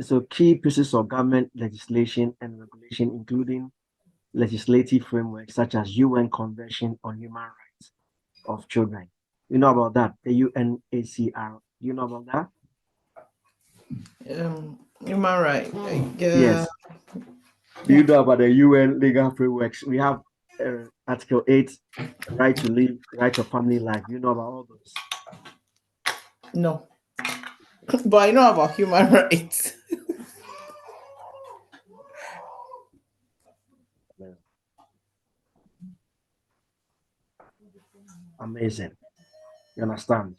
So key pieces of government legislation and regulation, including legislative frameworks such as UN Convention on Human Rights of Children. You know about that? The UNACR. You know about that? Human right. Yes. Do you Yeah. know about the UN legal frameworks? We have Article 8, right to live, right to family life. You know about all those? No. But I know about human rights. Yeah. Amazing. You understand?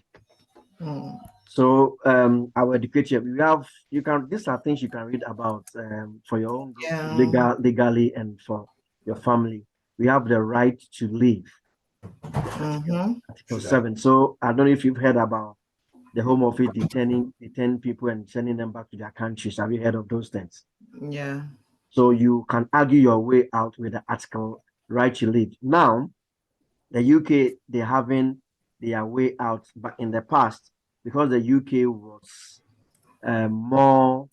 Mm. So I will educate you. We have these are things you can read about for your own good, Yeah. legally and for your family. We have the right to live. Mm-hmm. Article 7. So I don't know if you've heard about the Home Office detaining people and sending them back to their countries. Have you heard of those things? Yeah. So you can argue your way out with the article right to live. Now, the UK, they're having their way out, but in the past, because the UK was more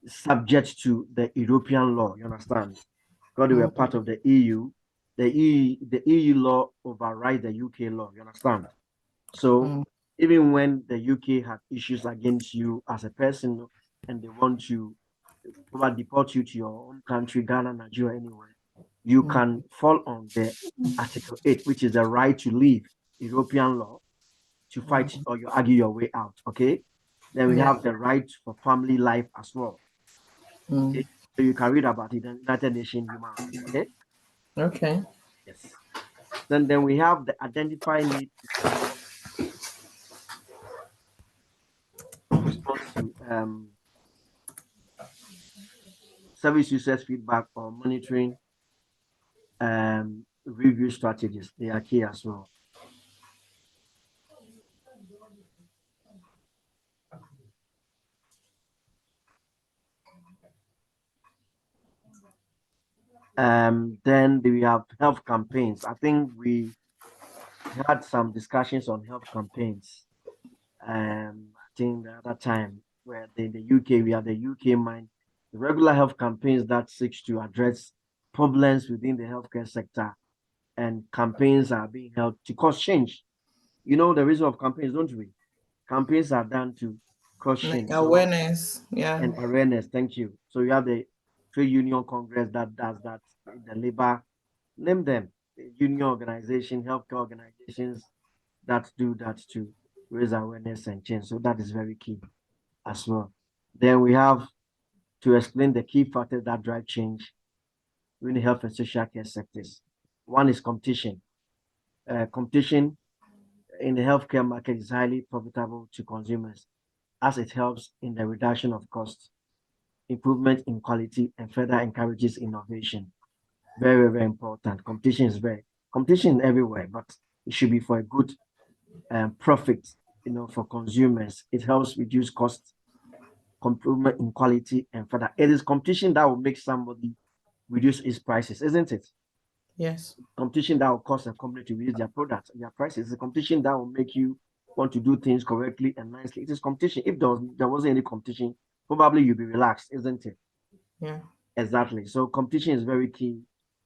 subject to the European law, you understand? Because they were Mm. part of the EU, the EU law override the UK law, you understand? So Mm. even when the UK had issues against you as a person and they want to probably deport you to your own country, Ghana, Nigeria, anywhere, you Mm. can fall on the Article 8, which is the right to leave European law to fight or you argue your way out. Okay. Then we Yeah. have the right for family life as well. Mm. Okay. So you can read about it in United Nations Human Rights. Okay. Okay. Yes. Then we have the identify need response to service users feedback or monitoring review strategies. They are key as well. Then we have health campaigns. I think we had some discussions on health campaigns. I think the other time where the UK, we have the UK Mind, the regular health campaigns that seeks to address problems within the healthcare sector, and campaigns are being held to cause change. You know the reason of campaigns, don't we? Campaigns are done to cause Like change. So awareness. Yeah. and awareness. Thank you. So you have the Trade Union Congress that does that, the labor, name them, the union organization, healthcare organizations that do that to raise awareness and change. So that is very key as well. Then we have to explain the key factors that drive change in the health and social care sectors. One is competition. Competition in the healthcare market is highly profitable to consumers as it helps in the reduction of costs, improvement in quality, and further encourages innovation. Very, very important. Competition everywhere, but it should be for a good profit, for consumers. It helps reduce costs, improvement in quality, and further. It is competition that will make somebody reduce its prices, isn't it? Yes. Competition that will cause a company to reduce their products, their prices. It's a competition that will make you want to do things correctly and nicely. It is competition. If there wasn't any competition, probably you'd be relaxed, isn't it? Yeah. Exactly. So competition is very key,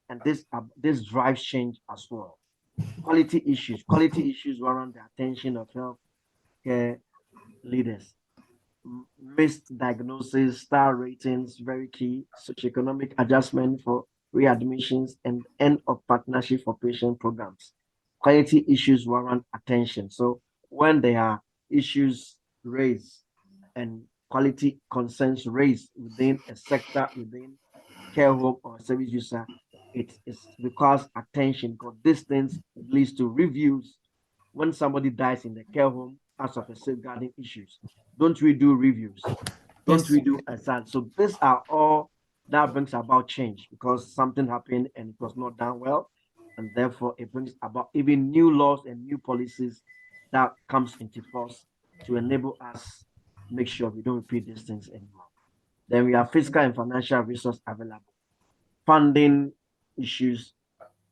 and this drives change as well. Quality issues warrant the attention of healthcare leaders. Missed diagnosis, star ratings, very key. Socioeconomic adjustment for readmissions and end of partnership for patient programs. Quality issues warrant attention. So when there are issues raised and quality concerns raised within a sector, within care home or service user, it requires attention because these things leads to reviews when somebody dies in the care home as of a safeguarding issues. Don't we do reviews? Don't Yes. we do aside? So these are all that brings about change because something happened and it was not done well. And therefore it brings about even new laws and new policies that comes into force to enable us make sure we don't repeat these things anymore. Then we have fiscal and financial resource available. Funding issues,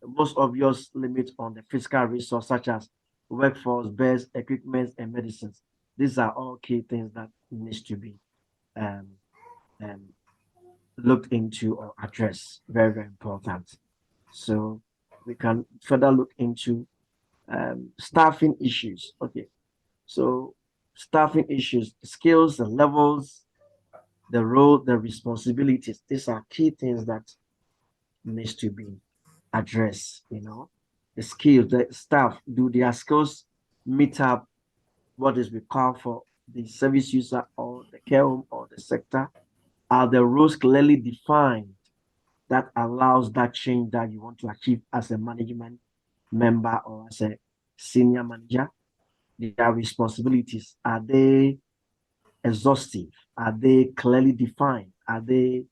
the most obvious limit on the fiscal resource, such as workforce, beds, equipment, and medicines. These are all key things that needs to be um, um, looked into or addressed. Very, very important. So we can further look into staffing issues. Okay, so staffing issues, skills, the levels, the role, the responsibilities. These are key things that needs to be addressed. The skills, the staff, do their skills meet up what is required for the service user or the care home or the sector? Are the roles clearly defined that allows that change that you want to achieve as a management member or as a senior manager? Their responsibilities, are they exhaustive? Are they clearly defined? Are they,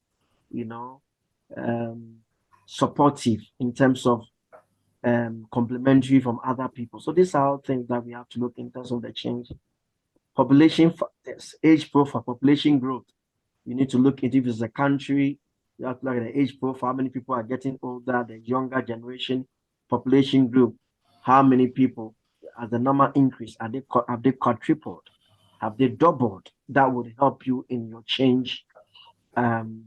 you know, um, supportive in terms of complementary from other people? So these are all things that we have to look in terms of the change. Population factors, age profile, population growth. You need to look into if it's a country, you have to look at the age profile, how many people are getting older, the younger generation, population group, how many people, as the number increase, have they quadrupled, have they doubled? That would help you in your um,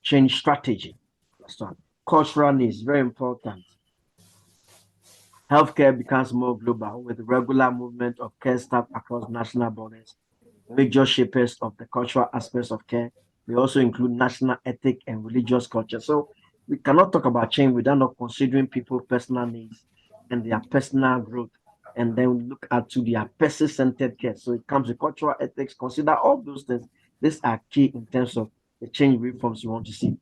change strategy. That's one. Cultural needs, very important. Healthcare becomes more global with regular movement of care staff across national borders. Major shapers of the cultural aspects of care. We also include national ethic and religious culture. So we cannot talk about change without not considering people's personal needs and their personal growth. And then we look at to their person-centered care. So it comes with cultural ethics. Consider all those things. These are key in terms of the change reforms you want to see.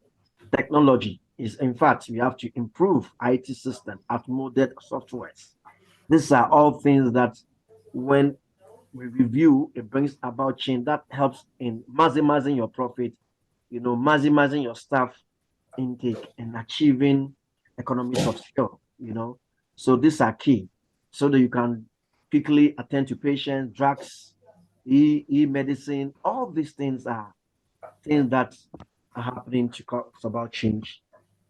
Technology is, in fact, we have to improve IT system, outmoded softwares. These are all things that when we review, it brings about change that helps in maximizing your profit, maximizing your staff intake and achieving economies of scale. So these are key so that you can quickly attend to patients, drugs, e-medicine. All these things are things that are happening to cause about change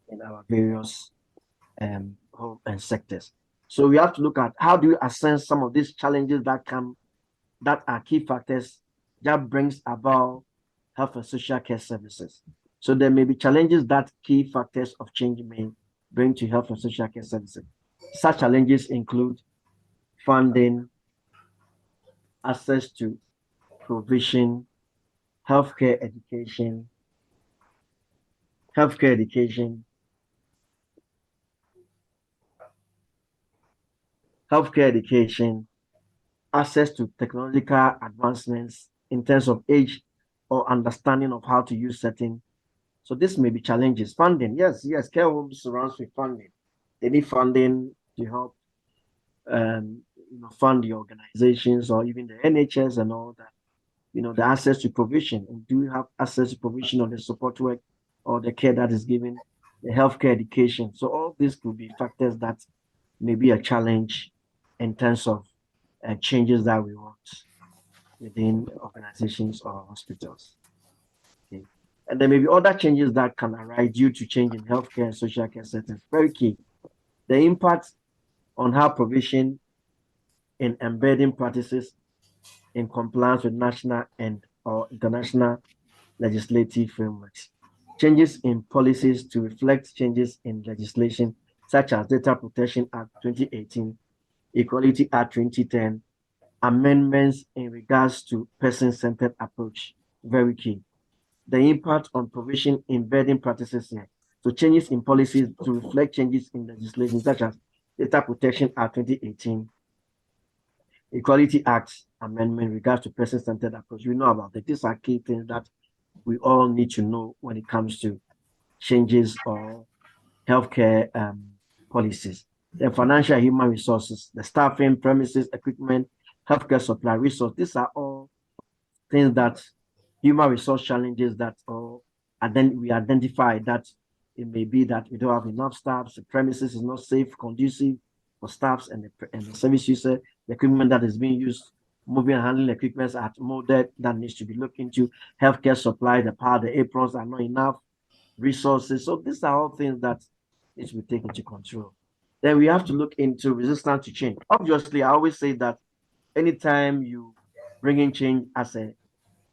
in our various home and sectors. So we have to look at how do you assess some of these challenges that are key factors that brings about health and social care services. So there may be challenges that key factors of change may bring to health and social care services. Such challenges include funding, access to provision, healthcare education, healthcare education, healthcare education, access to technological advancements in terms of age or understanding of how to use certain. So this may be challenges. Funding, yes, care homes surrounds with funding. They need funding to help fund the organizations or even the NHS and all that. The access to provision. And do you have access to provision of the support work or the care that is given, the healthcare education? So all these could be factors that may be a challenge in terms of changes that we want within organizations or hospitals. Okay. And there may be other changes that can arise due to change in healthcare and social care settings. Very key. The impact on how provision in embedding practices in compliance with national and or international legislative frameworks. Changes in policies to reflect changes in legislation such as Data Protection Act 2018, Equality Act 2010, amendments in regards to person-centered approach. Very key. The impact on provision embedding practices here. So changes in policies to reflect changes in legislation such as Data Protection Act 2018, Equality Act amendment in regards to person-centered approach. We know about it. These are key things that we all need to know when it comes to changes or healthcare policies. The financial human resources, the staffing, premises, equipment, healthcare supply resource. These are all things that human resource challenges that then we identify that it may be that we don't have enough staffs, the premises is not safe, conducive for staffs and the service user, the equipment that is being used, moving and handling equipment are molded, that needs to be looked into, healthcare supply, the power, the aprons are not enough, resources. So these are all things that need to be taken into control. Then we have to look into resistance to change. Obviously, I always say that anytime you bringing change as a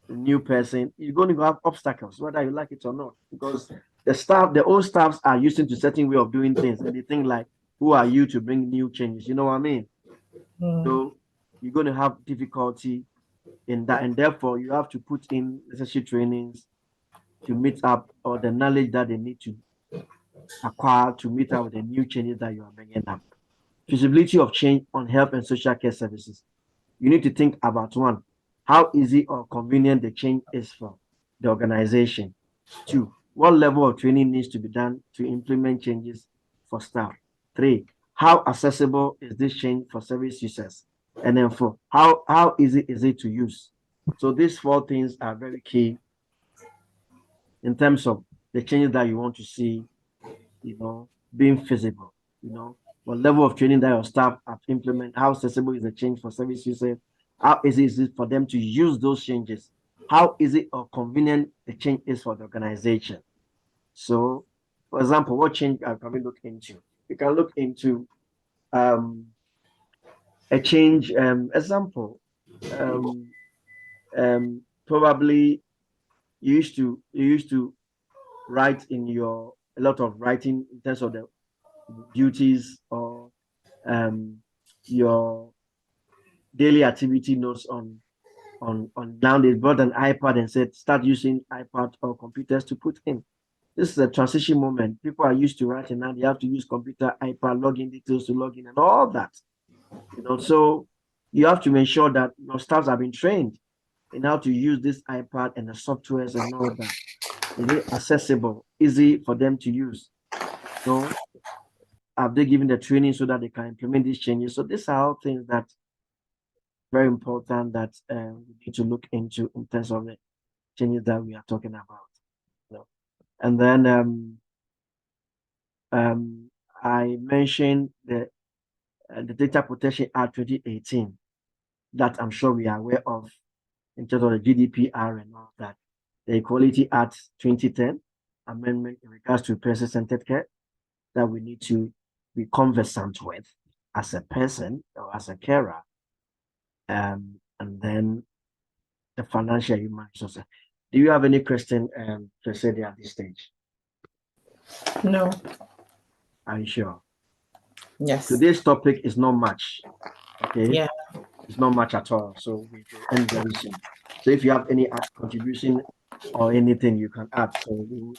new person, you're going to have obstacles, whether you like it or not, because the old staffs are used to certain way of doing things, and they think like, who are you to bring new changes? You know what I mean? So you're going to have difficulty in that, and therefore you have to put in necessary trainings to meet up, or the knowledge that they need to acquire to meet up with the new changes that you are bringing up. Feasibility of change on health and social care services. You need to think about one, how easy or convenient the change is for the organization. Two, what level of training needs to be done to implement changes for staff. Three, how accessible is this change for service users? And then four, how easy is it to use? So these four things are very key in terms of the changes that you want to see, being feasible, what level of training that your staff have implement, how accessible is the change for service users, how easy is it for them to use those changes, how easy or convenient the change is for the organization. So, for example, what change can we look into? We can look into a change example. Probably you used to write in a lot of writing in terms of the duties or your daily activity notes on now they brought an iPad and said start using iPad or computers to put in. This is a transition moment. People are used to writing, now they have to use computer, iPad, login details to log in and all that. So you have to make sure that your staffs have been trained in how to use this iPad and the softwares and all that. Is it accessible, easy for them to use? Have they given the training so that they can implement these changes? So these are all things that very important that we need to look into in terms of the changes that we are talking about. And then I mentioned the Data Protection Act 2018 that I'm sure we are aware of in terms of the GDPR and all that. The Equality Act 2010 amendment in regards to person-centered care that we need to be conversant with as a person or as a carer. And then the financial human resources. Do you have any question to say there at this stage? No. Are you sure? Yes. Today's topic is not much. Okay. Yeah. It's not much at all. So we will end very soon. So if you have any contribution or anything you can add, so we will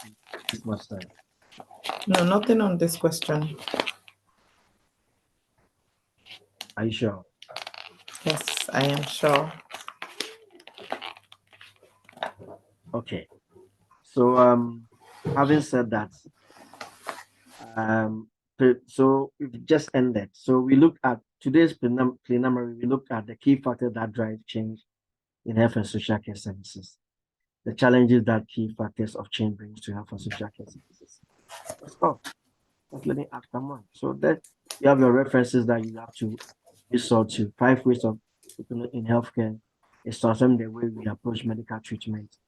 this much time. No, nothing on this question. Are you sure? Yes, I am sure. Okay. So having said that, so we've just ended. So we looked at today's plenary, we looked at the key factors that drive change in health and social care services, the challenges that key factors of change brings to health and social care services. That's all. That's learning after month. So that you have your references that you have to resort to. 5 ways of in healthcare is transforming the way we approach medical treatment,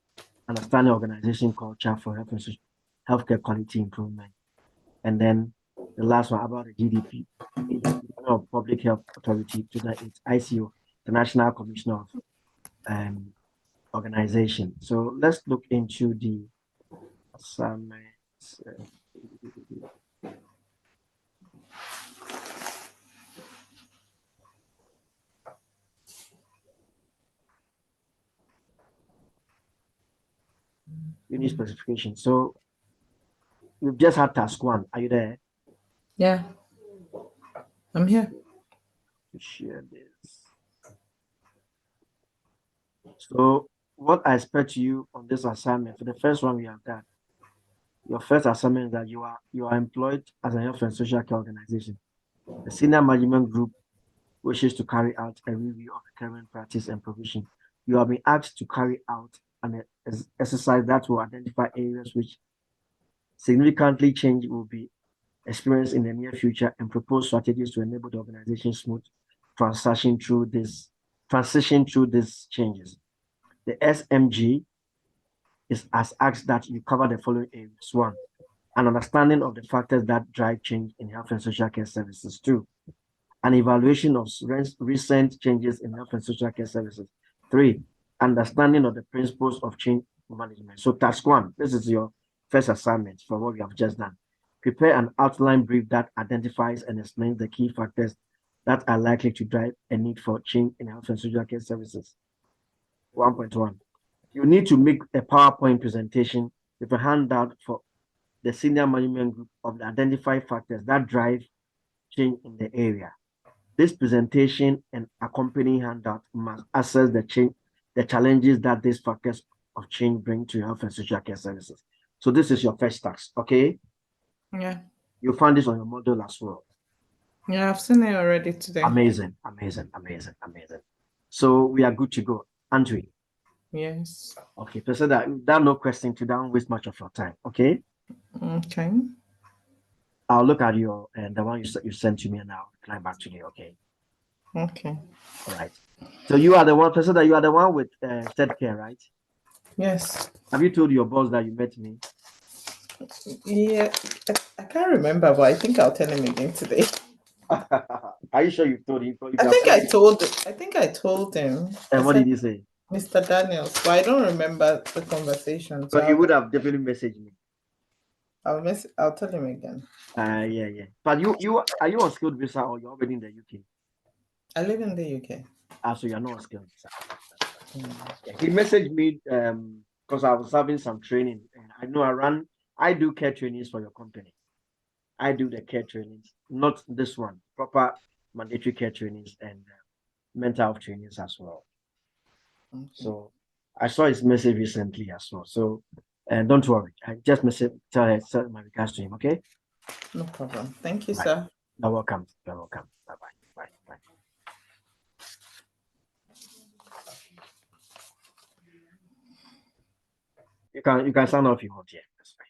understanding organization culture for health and social healthcare quality improvement. And then the last one about the GDP, of Public Health Authority, to that it's ICO, the National Commission of Organization. So let's look into the assignments. Unit specification. So we've just had task 1. Are you there? Yeah. I'm here. To share this. So what I expect you on this assignment, for the first one we have done, your first assignment is that you are employed as a health and social care organization. The senior management group wishes to carry out a review of the current practice and provision. You have been asked to carry out an exercise that will identify areas which significantly change will be experienced in the near future and propose strategies to enable the organization smooth transition through these changes. The SMG is as asked that you cover the following areas. 1, an understanding of the factors that drive change in health and social care services. 2, an evaluation of recent changes in health and social care services. 3, understanding of the principles of change management. So task 1, this is your first assignment for what we have just done. Prepare an outline brief that identifies and explains the key factors that are likely to drive a need for change in health and social care services. 1.1, you need to make a PowerPoint presentation with a handout for the senior management group of the identified factors that drive change in the area. This presentation and accompanying handout must assess the challenges that these factors of change bring to health and social care services. So this is your first task, okay? Yeah. You found this on your module as well. Yeah, I've seen it already today. Amazing, amazing, amazing, amazing. So we are good to go. Andrew. Yes. Okay, so that no question to don't waste much of your time, okay? Okay. I'll look at your the one you sent to me and I'll reply back to you, okay? Okay. All right. So you are the one person that you are the one with Sept care, right? Yes. Have you told your boss that you met me? Yeah, I can't remember, but I think I'll tell him again today. Are you sure you've told him? I think I told him. And what did he say? Mr. Daniels, but I don't remember the conversation. So he would have definitely messaged me. I'll tell him again. Yeah. But you are you on skilled visa or you're already in the UK? I live in the UK. So you're not on skilled visa. Yeah, he messaged me because I was having some training and I know I do care trainings for your company. I do the care trainings, not this one, proper mandatory care trainings and mental health trainings as well. Okay. So I saw his message recently as well. So don't worry. I just tell my regards to him, okay? No problem. Thank you, Right. sir. You're welcome. You're welcome. Bye-bye. Bye. You can sign off if you want, yeah. That's fine.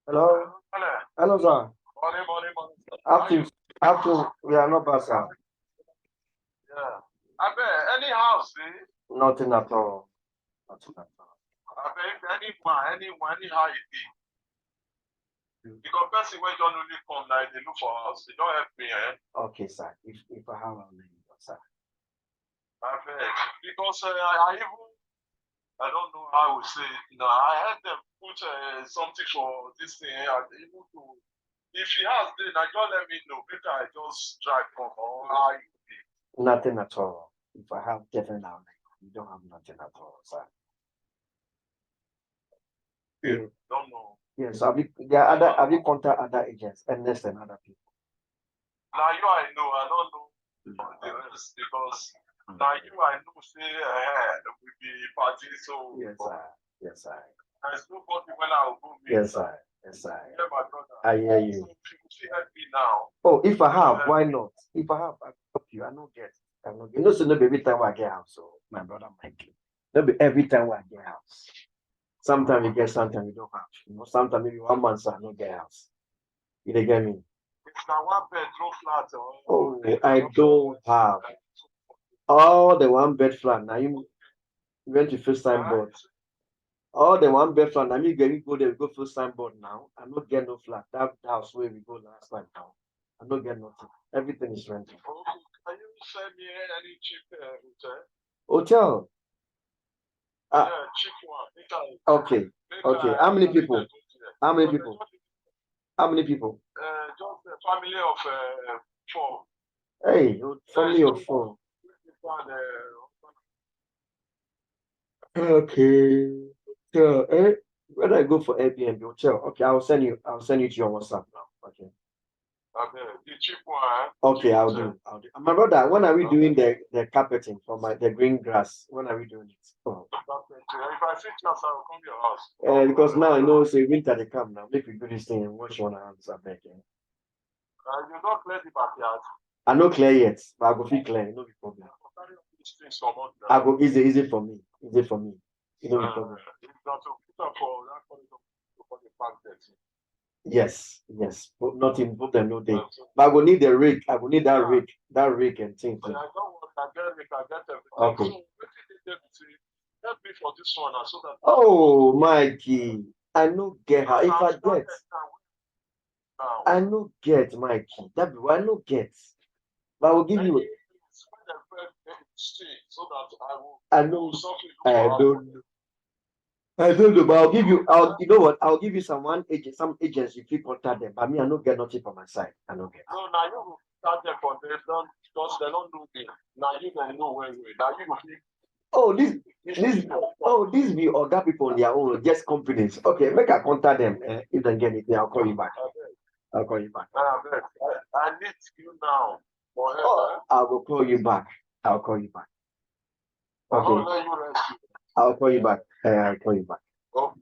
Hello? Hello, sir. Morning. After we are not bad, sir. Yeah. I bet any house, Nothing at all. Nothing at all. I bet anyhow it be. Because person when don't only come now, they look for house. They don't help me, eh? Okay, sir. If I have a name, sir. I bet. Because I don't know how to say it. You know, I had them put something for this thing here. And even to, if he has, then I just let me know. Better I just drive from or how it be. Nothing at all. If I have definitely now, you don't have nothing at all, sir. You don't know. Yes, have you contact other agents, Ernest and other people? Now you I know, I don't know the rest because now you I know say we be party so Yes, sir. Yes, sir. there's nobody when I will go meet. Yes, sir. Yes, sir. Yeah, my brother. I hear you. So people see help me now. Oh, if I have, why not? If I have, I help you. I don't get. I don't get. No, so no be every time I get house. So my brother Mike. No be every time I get house. Sometimes you get, sometimes you don't have. You know, sometimes maybe 1 month I don't get house. You dey get me? It's now one bedroom flat. Oh, I don't have all the one bed flat. Now you went to first time board. All the one bed flat. Now you go there, we go first time board now. I don't get no flat. That house where we go last time now. I don't get nothing. Everything is rented. Oh, can you send me any cheap hotel? Hotel. Yeah, cheap one. Okay. Okay. How many people? How many people? How many people? Just a family of 4. Hey, family of 4. Okay. So, when I go for Airbnb hotel, okay, I'll send you to your WhatsApp now. Okay. Okay, the cheap one. Okay, I'll do. My brother, when are we doing the carpeting for the green grass? When are we doing it? Oh. If I see chance, I will come to your house. Because now I know say winter they come now. Make we do this thing and wash one hands. I beg. You don't clear the backyard. I no clear yet, but I go feel clear. No be problem. I go easy for me. Easy for me. No be problem. Yes. But nothing, put them no day. But I go need the rake. I go need that rake and things. I don't want I get everything. Okay. Help me for this one so that. Oh, Mikey, I no get how. If I get, I no get, Mikey. That be why I no get. But I will give you. So that I will. I know. I don't know, but I'll give you. You know what? I'll give you some agents. If you contact them, but me, I don't get nothing from my side. I don't get. No, now you will start them for them because they don't know me. Now you don't know where we. Now you will. Oh, this be other people on their own, just companies. Okay, make I contact them. If they get anything, I'll call you back. I'll call you back. I need you now. I will call you back. I'll call you back. Okay. I'll call you back. I'll call you back. Oh.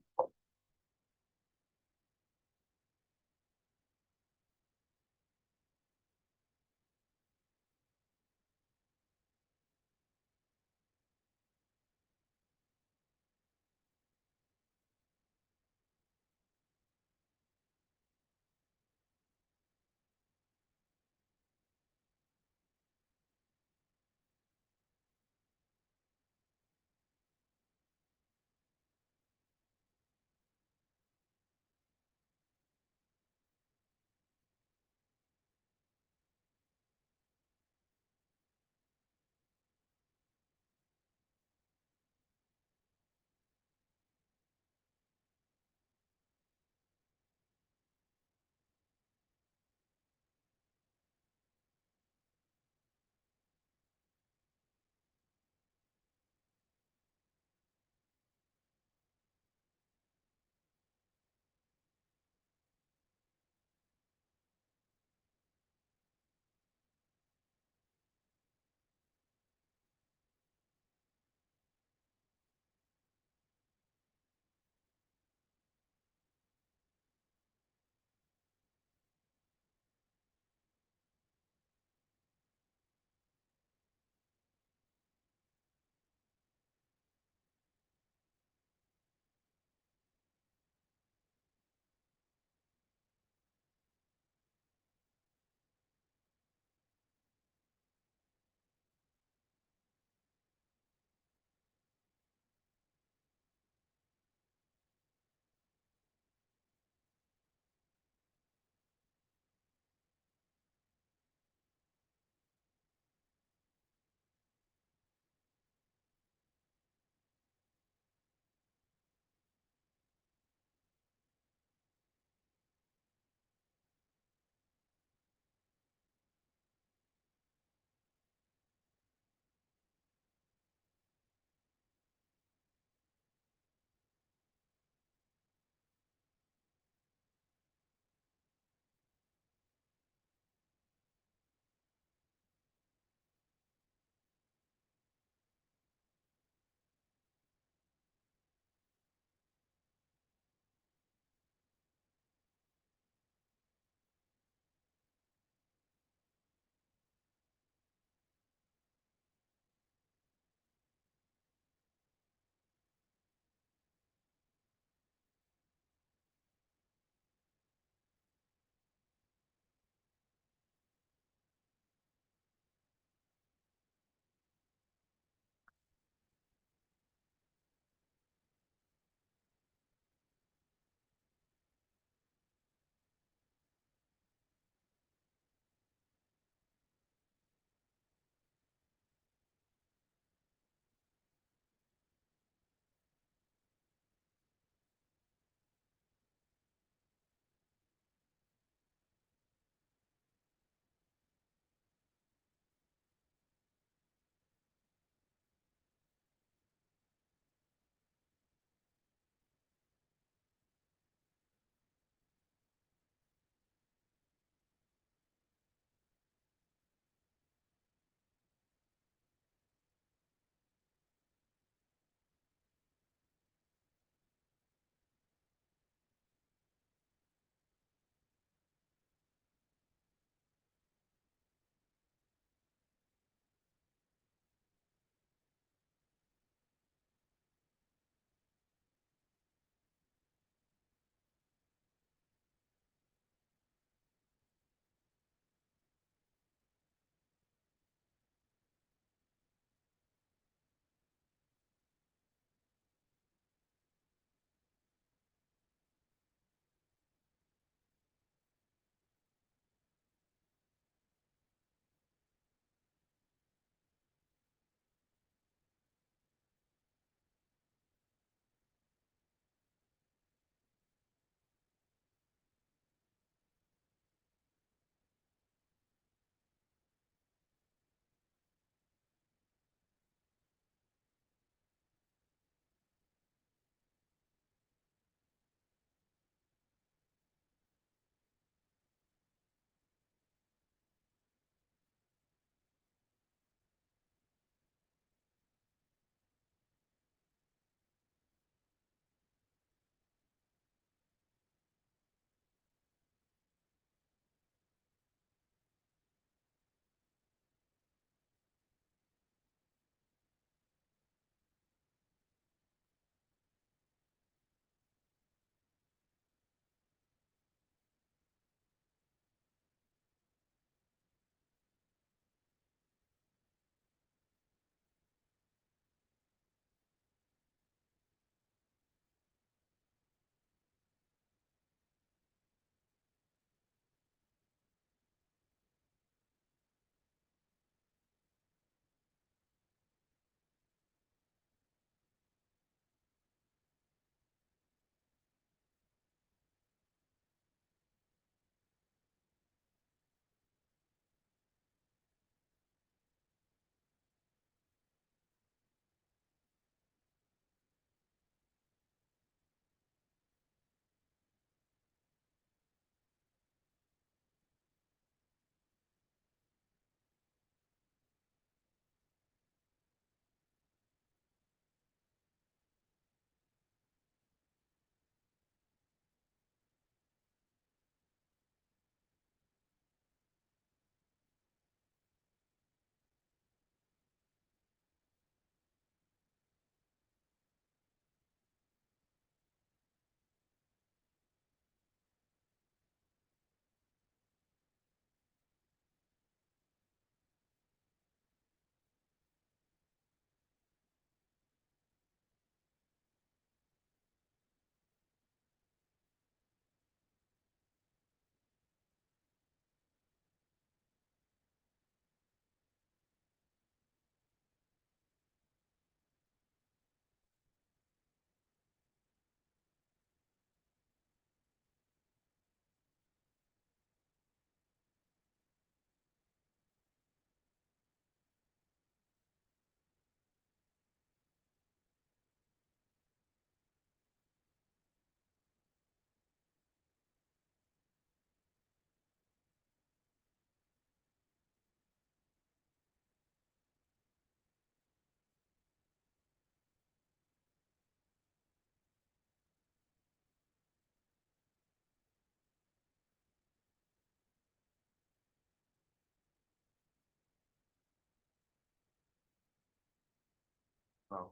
Wow.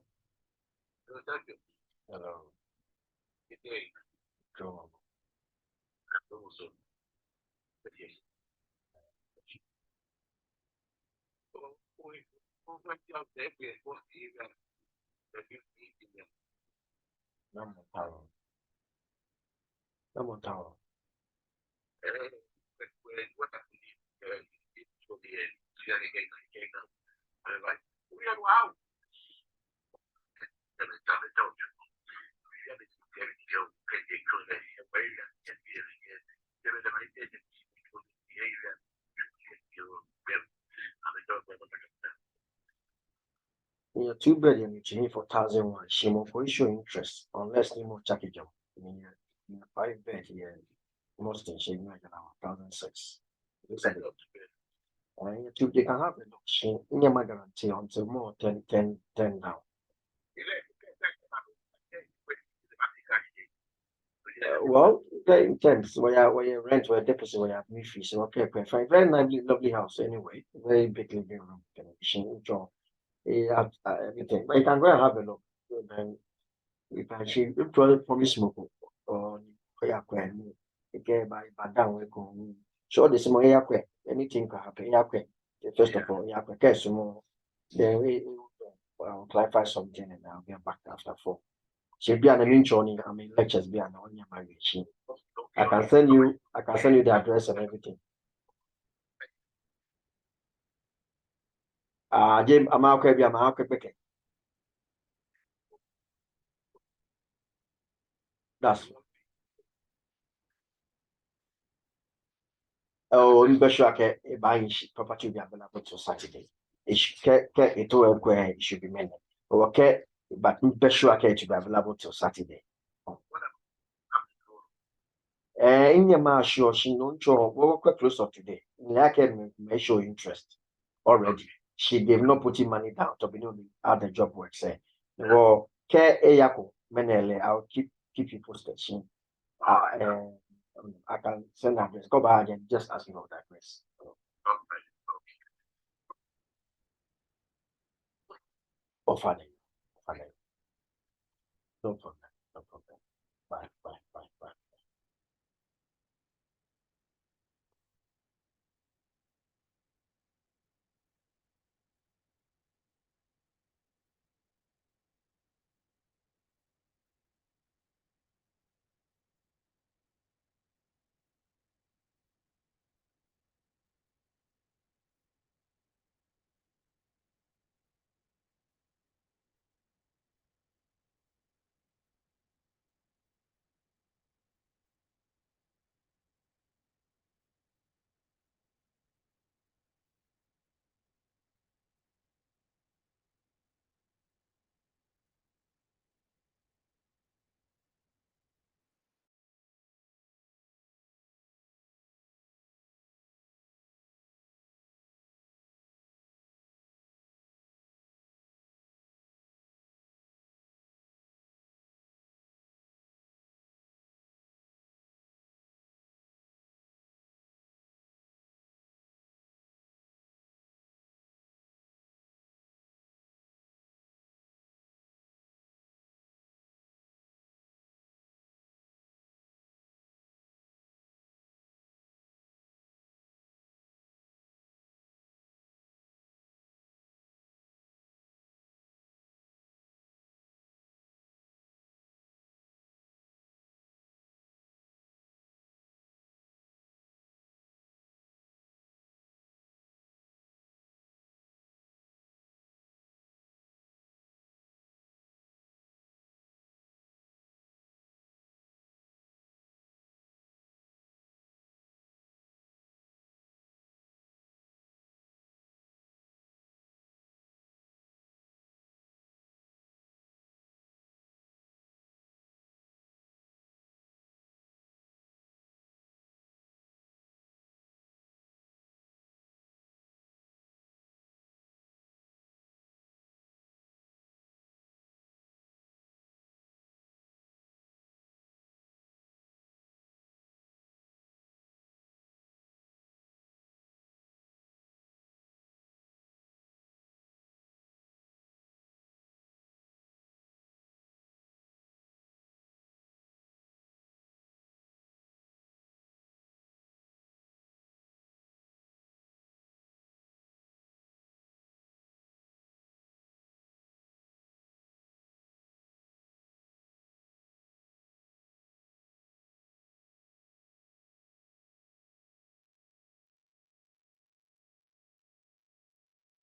Thank you. Hello. Good day. Go. Also, yes. Number tower. Number tower. Yeah, 2 billion you change for 1,001. She will show interest unless you move Jackie Joe. I mean, 5 bed here. Most in she like 1,006. Looks like it. They can have a look. She in my guarantee until more 10 down. Well, in terms where you rent, where deposit, where you have new fees, okay, fine. Very lovely house anyway. Very big living room, television, have everything. But you can go and have a look. Then you can see if for me smoke or again by down we go. So the small anything can happen. First of all, guess more. Then we clarify something and I'll get back after 4. She'll be an lectures be an on your marriage. I can send you the address and everything. Jim, I'm okay. That's I'm sure buying property will be available till Saturday. It should be made. Okay, but I'm sure to be available till Saturday. In your marsh, she no we're quite close up today. Like may show interest already. She gave no putting money down to be no how the job works. Well, menele, I'll keep you posted. I can send address. Go back and just ask me about that address. Offer.